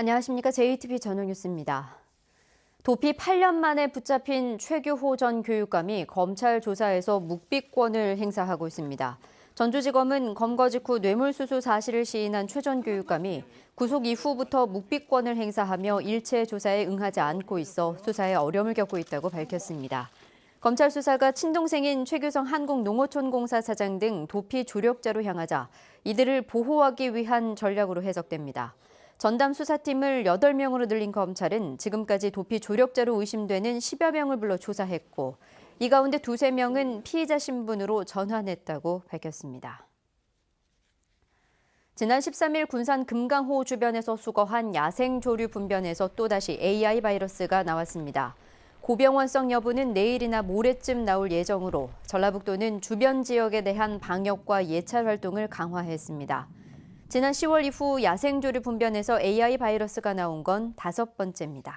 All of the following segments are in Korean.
안녕하십니까. JTBC 전용뉴스입니다. 도피 8년 만에 붙잡힌 최규호 전 교육감이 검찰 조사에서 묵비권을 행사하고 있습니다. 전주지검은 검거 직후 뇌물수수 사실을 시인한 최 전 교육감이 구속 이후부터 묵비권을 행사하며 일체 조사에 응하지 않고 있어 수사에 어려움을 겪고 있다고 밝혔습니다. 검찰 수사가 친동생인 최규성 한국농어촌공사 사장 등 도피 조력자로 향하자 이들을 보호하기 위한 전략으로 해석됩니다. 전담 수사팀을 8명으로 늘린 검찰은 지금까지 도피 조력자로 의심되는 10여 명을 불러 조사했고 이 가운데 2~3명은 피의자 신분으로 전환했다고 밝혔습니다. 지난 13일 군산 금강호 주변에서 수거한 야생조류 분변에서 또다시 AI 바이러스가 나왔습니다. 고병원성 여부는 내일이나 모레쯤 나올 예정으로 전라북도는 주변 지역에 대한 방역과 예찰 활동을 강화했습니다. 지난 10월 이후 야생조류 분변에서 AI 바이러스가 나온 건 5번째입니다.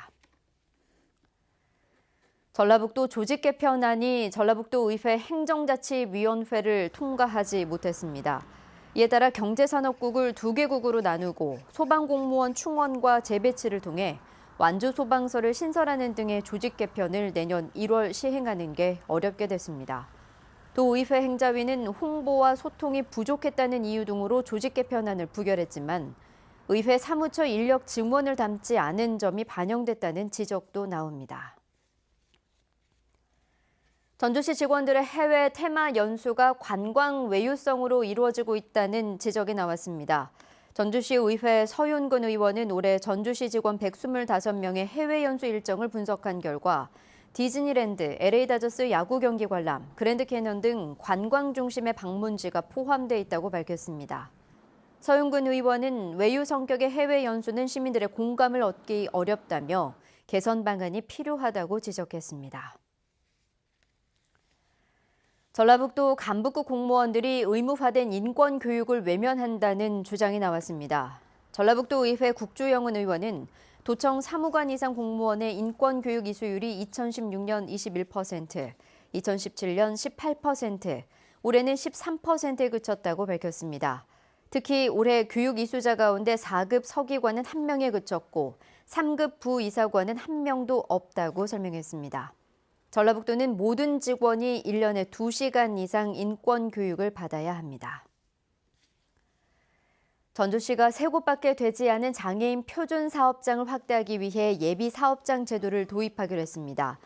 전라북도 조직 개편안이 전라북도 의회 행정자치위원회를 통과하지 못했습니다. 이에 따라 경제산업국을 2개국으로 나누고 소방공무원 충원과 재배치를 통해 완주소방서를 신설하는 등의 조직 개편을 내년 1월 시행하는 게 어렵게 됐습니다. 도의회 행자위는 홍보와 소통이 부족했다는 이유 등으로 조직 개편안을 부결했지만 의회 사무처 인력 증원을 담지 않은 점이 반영됐다는 지적도 나옵니다. 전주시 직원들의 해외 테마 연수가 관광 외유성으로 이루어지고 있다는 지적이 나왔습니다. 전주시 의회 서윤근 의원은 올해 전주시 직원 125명의 해외 연수 일정을 분석한 결과 디즈니랜드, LA 다저스 야구 경기 관람, 그랜드 캐년 등 관광 중심의 방문지가 포함돼 있다고 밝혔습니다. 서윤근 의원은 외유 성격의 해외 연수는 시민들의 공감을 얻기 어렵다며 개선 방안이 필요하다고 지적했습니다. 전라북도 간북구 공무원들이 의무화된 인권 교육을 외면한다는 주장이 나왔습니다. 전라북도 의회 국주영은 의원은 도청 사무관 이상 공무원의 인권 교육 이수율이 2016년 21%, 2017년 18%, 올해는 13%에 그쳤다고 밝혔습니다. 특히 올해 교육 이수자 가운데 4급 서기관은 1명에 그쳤고 3급 부이사관은 1명도 없다고 설명했습니다. 전라북도는 모든 직원이 1년에 2시간 이상 인권 교육을 받아야 합니다. 전주시가 3곳밖에 되지 않은 장애인 표준 사업장을 확대하기 위해 예비 사업장 제도를 도입하기로 했습니다.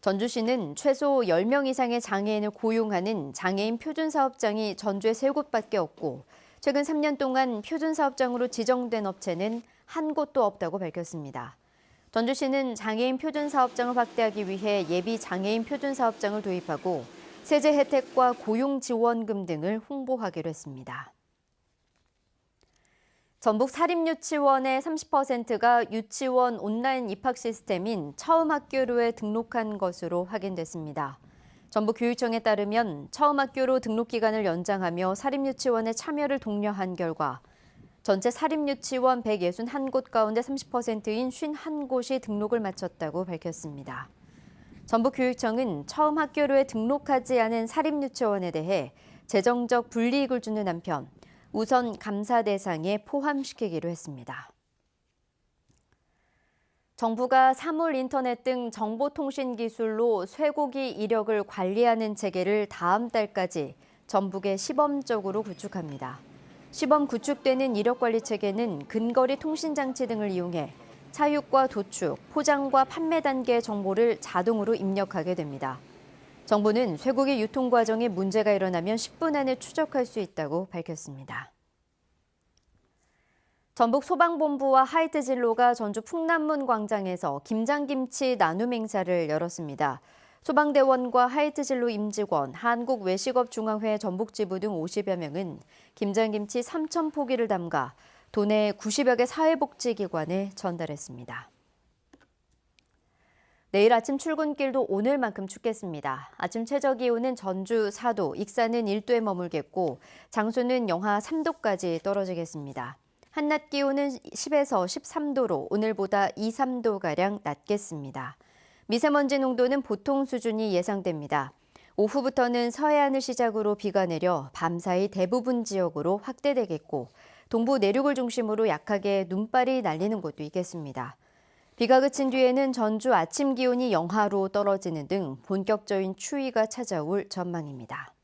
전주시는 최소 10명 이상의 장애인을 고용하는 장애인 표준 사업장이 전주에 3곳밖에 없고 최근 3년 동안 표준 사업장으로 지정된 업체는 한 곳도 없다고 밝혔습니다. 전주시는 장애인 표준 사업장을 확대하기 위해 예비 장애인 표준 사업장을 도입하고 세제 혜택과 고용 지원금 등을 홍보하기로 했습니다. 전북 사립유치원의 30%가 유치원 온라인 입학 시스템인 처음학교로에 등록한 것으로 확인됐습니다. 전북교육청에 따르면 처음학교로 등록 기간을 연장하며 사립유치원의 참여를 독려한 결과 전체 사립유치원 161곳 가운데 30%인 51곳이 등록을 마쳤다고 밝혔습니다. 전북교육청은 처음 학교로에 등록하지 않은 사립유치원에 대해 재정적 불이익을 주는 한편 우선 감사 대상에 포함시키기로 했습니다. 정부가 사물 인터넷 등 정보통신 기술로 쇠고기 이력을 관리하는 체계를 다음 달까지 전북에 시범적으로 구축합니다. 시범 구축되는 이력관리 체계는 근거리 통신장치 등을 이용해 차육과 도축, 포장과 판매 단계의 정보를 자동으로 입력하게 됩니다. 정부는 쇠고기 유통 과정에 문제가 일어나면 10분 안에 추적할 수 있다고 밝혔습니다. 전북 소방본부와 하이트진로가 전주 풍남문 광장에서 김장김치 나눔 행사를 열었습니다. 소방대원과 하이트진로 임직원, 한국외식업중앙회 전북지부 등 50여 명은 김장김치 3,000포기를 담가 도내 90여 개 사회복지기관에 전달했습니다. 내일 아침 출근길도 오늘만큼 춥겠습니다. 아침 최저기온은 전주 4도, 익산은 1도에 머물겠고 장소는 영하 3도까지 떨어지겠습니다. 한낮 기온은 10에서 13도로 오늘보다 2~3도가량 낮겠습니다. 미세먼지 농도는 보통 수준이 예상됩니다. 오후부터는 서해안을 시작으로 비가 내려 밤사이 대부분 지역으로 확대되겠고 동부 내륙을 중심으로 약하게 눈발이 날리는 곳도 있겠습니다. 비가 그친 뒤에는 전주 아침 기온이 영하로 떨어지는 등 본격적인 추위가 찾아올 전망입니다.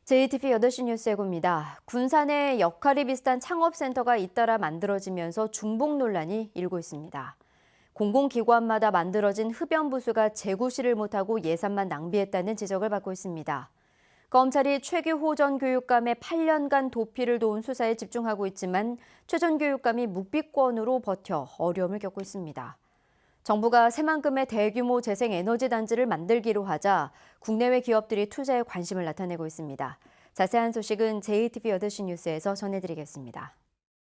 JTBC 8시 뉴스 예고입니다. 군산에 역할이 비슷한 창업센터가 잇따라 만들어지면서 중복 논란이 일고 있습니다. 공공기관마다 만들어진 흡연부수가 재구시를 못하고 예산만 낭비했다는 지적을 받고 있습니다. 검찰이 최규호 전 교육감의 8년간 도피를 도운 수사에 집중하고 있지만 최 전 교육감이 묵비권으로 버텨 어려움을 겪고 있습니다. 정부가 새만금의 대규모 재생에너지 단지를 만들기로 하자 국내외 기업들이 투자에 관심을 나타내고 있습니다. 자세한 소식은 JTBC 8시 뉴스에서 전해드리겠습니다.